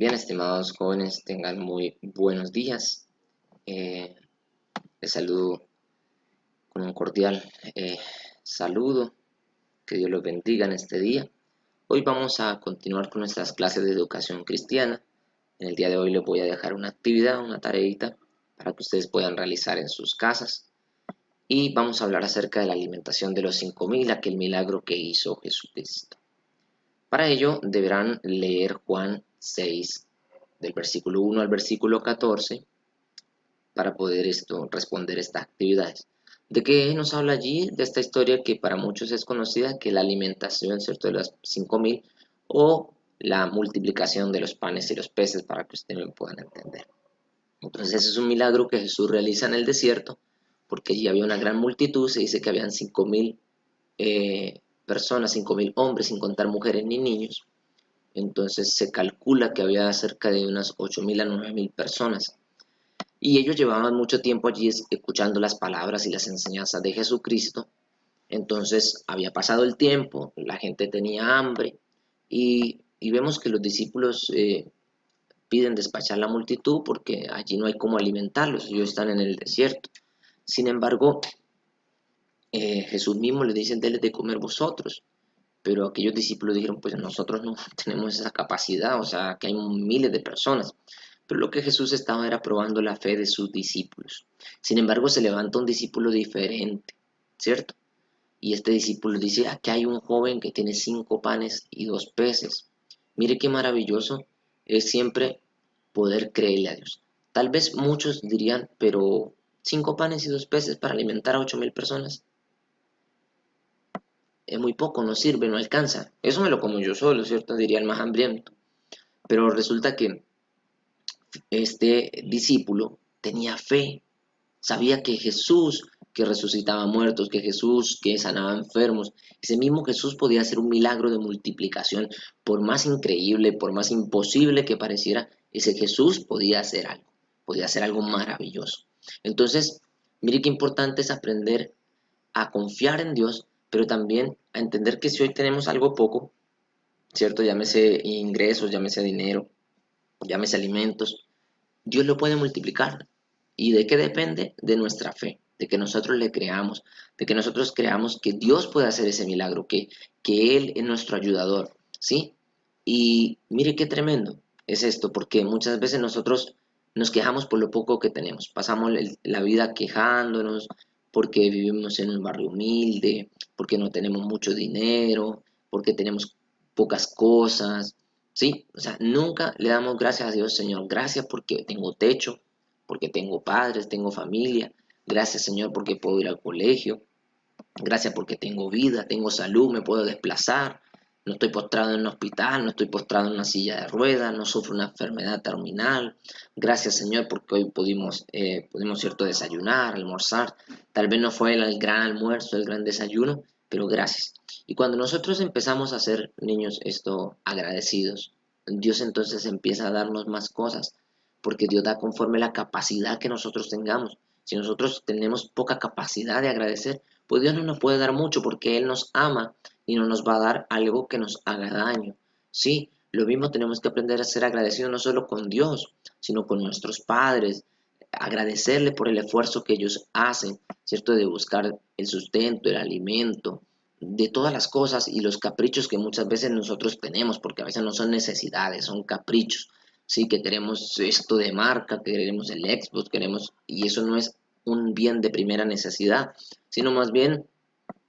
Bien, estimados jóvenes, tengan muy buenos días. Eh, Les saludo con un cordial saludo. Que Dios los bendiga en este día. Hoy vamos a continuar con nuestras clases de educación cristiana. En el día de hoy les voy a dejar una actividad, una tareita, para que ustedes puedan realizar en sus casas. Y vamos a hablar acerca de la alimentación de los 5.000, aquel milagro que hizo Jesucristo. Para ello deberán leer Juan 6, del versículo 1 al versículo 14, para poder responder estas actividades. ¿De qué nos habla allí? De esta historia que para muchos es conocida, que la alimentación, ¿cierto?, de los 5.000 o la multiplicación de los panes y los peces, para que ustedes me puedan entender. Entonces ese es un milagro que Jesús realiza en el desierto, porque allí había una gran multitud. Se dice que habían 5.000 personas, 5.000 hombres, sin contar mujeres ni niños. Entonces se calcula que había cerca de unas 8.000 a 9.000 personas. Y ellos llevaban mucho tiempo allí escuchando las palabras y las enseñanzas de Jesucristo. Entonces había pasado el tiempo, la gente tenía hambre y vemos que los discípulos piden despachar la multitud porque allí no hay cómo alimentarlos, ellos están en el desierto. Sin embargo, Jesús mismo les dice: denles de comer vosotros. Pero aquellos discípulos dijeron: pues nosotros no tenemos esa capacidad, o sea, que hay miles de personas. Pero lo que Jesús estaba era probando la fe de sus discípulos. Sin embargo, se levanta un discípulo diferente, ¿cierto? Y este discípulo dice: aquí hay un joven que tiene 5 panes y 2 peces. Mire qué maravilloso es siempre poder creerle a Dios. Tal vez muchos dirían: pero 5 panes y 2 peces para alimentar a 8.000 personas es muy poco, no sirve, no alcanza. Eso me lo como yo solo, ¿cierto? Diría el más hambriento. Pero resulta que este discípulo tenía fe, sabía que Jesús, que resucitaba muertos, que Jesús, que sanaba enfermos, ese mismo Jesús podía hacer un milagro de multiplicación. Por más increíble, por más imposible que pareciera, ese Jesús podía hacer algo maravilloso. Entonces, mire qué importante es aprender a confiar en Dios, pero también a entender que si hoy tenemos algo poco, ¿cierto? Llámese ingresos, llámese dinero, llámese alimentos, Dios lo puede multiplicar. ¿Y de qué depende? De nuestra fe, de que nosotros le creamos, de que nosotros creamos que Dios puede hacer ese milagro, que Él es nuestro ayudador, ¿sí? Y mire qué tremendo es esto, porque muchas veces nosotros nos quejamos por lo poco que tenemos, pasamos la vida quejándonos porque vivimos en un barrio humilde, porque no tenemos mucho dinero, porque tenemos pocas cosas, ¿sí? O sea, nunca le damos gracias a Dios: Señor, gracias porque tengo techo, porque tengo padres, tengo familia, gracias, Señor, porque puedo ir al colegio, gracias porque tengo vida, tengo salud, me puedo desplazar, no estoy postrado en un hospital, no estoy postrado en una silla de ruedas, no sufro una enfermedad terminal. Gracias, Señor, porque hoy pudimos, cierto, desayunar, almorzar. Tal vez no fue el gran almuerzo, el gran desayuno, pero gracias. Y cuando nosotros empezamos a ser, niños, agradecidos, Dios entonces empieza a darnos más cosas, porque Dios da conforme la capacidad que nosotros tengamos. Si nosotros tenemos poca capacidad de agradecer, pues Dios no nos puede dar mucho, porque Él nos ama y no nos va a dar algo que nos haga daño. Sí, lo mismo tenemos que aprender a ser agradecidos no solo con Dios, sino con nuestros padres, agradecerle por el esfuerzo que ellos hacen, ¿cierto? De buscar el sustento, el alimento, de todas las cosas y los caprichos que muchas veces nosotros tenemos, porque a veces no son necesidades, son caprichos. Sí, que queremos esto de marca, que queremos el Xbox, queremos, y eso no es un bien de primera necesidad, sino más bien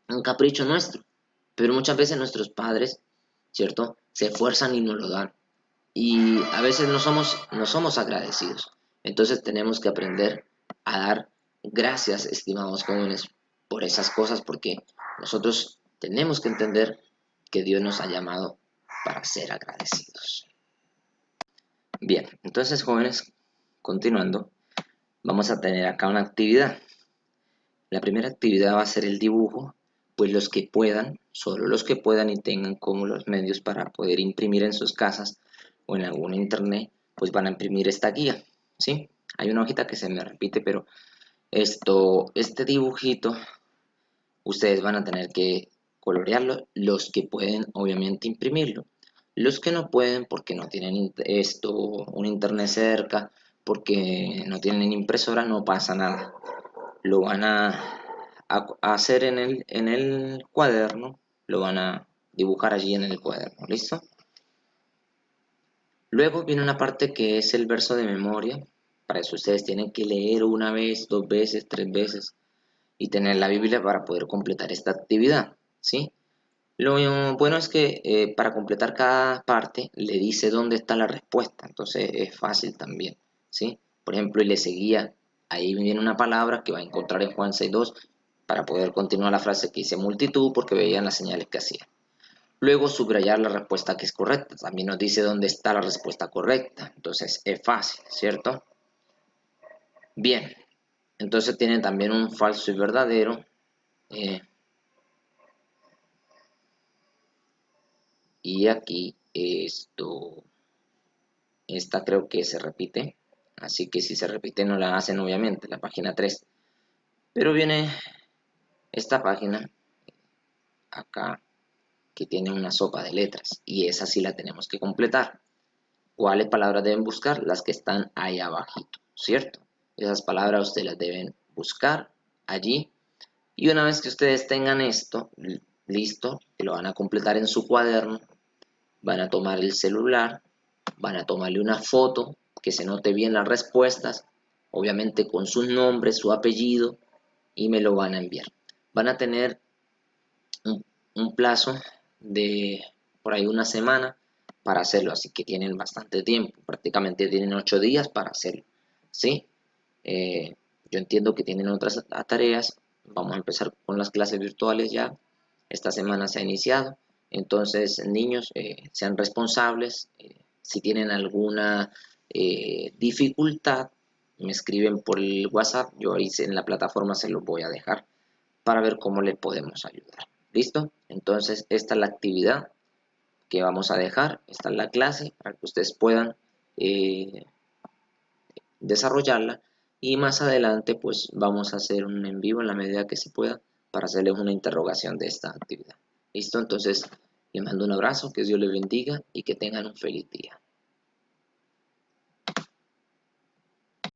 un capricho nuestro. Pero muchas veces nuestros padres, ¿cierto?, se esfuerzan y nos lo dan. Y a veces no somos agradecidos. Entonces tenemos que aprender a dar gracias, estimados jóvenes, por esas cosas, porque nosotros tenemos que entender que Dios nos ha llamado para ser agradecidos. Bien, entonces, jóvenes, continuando, vamos a tener acá una actividad. La primera actividad va a ser el dibujo, pues los que puedan, solo los que puedan y tengan como los medios para poder imprimir en sus casas o en algún internet, pues van a imprimir esta guía, ¿sí? Hay una hojita que se me repite, pero este dibujito, ustedes van a tener que colorearlo, los que pueden obviamente imprimirlo. Los que no pueden porque no tienen un internet cerca, porque no tienen impresora, no pasa nada. Lo van a hacer en el cuaderno, lo van a dibujar allí en el cuaderno, ¿listo? Luego viene una parte que es el verso de memoria. Para eso ustedes tienen que leer una vez, dos veces, tres veces y tener la Biblia para poder completar esta actividad, ¿sí? Lo bueno es que para completar cada parte le dice dónde está la respuesta, entonces es fácil también, ¿sí? Por ejemplo, y le seguía, ahí viene una palabra que va a encontrar en Juan 6.2 para poder continuar la frase que dice multitud porque veían las señales que hacía. Luego subrayar la respuesta que es correcta, también nos dice dónde está la respuesta correcta, entonces es fácil, ¿cierto? Bien, entonces tiene también un falso y verdadero. eh, y aquí esta creo que se repite, así que si se repite no la hacen obviamente, la página 3. Pero viene esta página acá que tiene una sopa de letras y esa sí la tenemos que completar. ¿Cuáles palabras deben buscar? Las que están ahí abajito, ¿cierto? Esas palabras ustedes las deben buscar allí y una vez que ustedes tengan esto listo, que lo van a completar en su cuaderno, van a tomar el celular, van a tomarle una foto que se note bien las respuestas, obviamente con sus nombres, su apellido, y me lo van a enviar. Van a tener un plazo de por ahí una semana para hacerlo, así que tienen bastante tiempo, prácticamente tienen 8 días para hacerlo, ¿sí? Yo entiendo que tienen otras tareas, vamos a empezar con las clases virtuales ya, esta semana se ha iniciado, entonces niños, sean responsables, si tienen alguna dificultad, me escriben por el WhatsApp, yo ahí en la plataforma se los voy a dejar para ver cómo le podemos ayudar. ¿Listo? Entonces, esta es la actividad que vamos a dejar, esta es la clase para que ustedes puedan eh, desarrollarla y más adelante pues vamos a hacer un en vivo en la medida que se pueda para hacerles una interrogación de esta actividad. ¿Listo? Entonces, les mando un abrazo, que Dios les bendiga y que tengan un feliz día.